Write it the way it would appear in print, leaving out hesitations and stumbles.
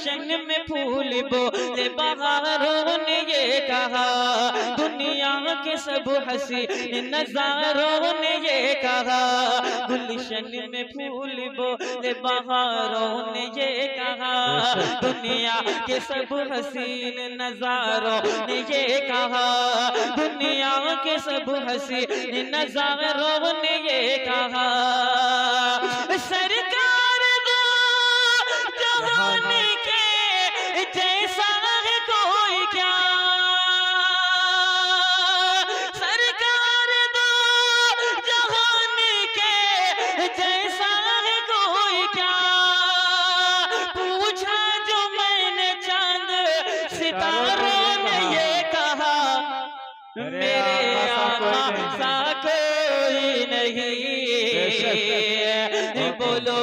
गुलशन में फूल बोले बहारों ने ये कहा, दुनिया के सब हंसी नजारों ने ये कहा, गुलशन में फूल बोले बहारों ने ये कहा, दुनिया के सब हसीन नजारों ने ये कहा, दुनिया के सब हसीन नजारों ने ये कहा, सरकार दो जहान के जैसा है कोई क्या, सरकार दो जहान के जैसा है कोई क्या, पूछा जो मैंने चांद सितारों ने ये कहा, मेरे आका सा कोई नहीं, बोलो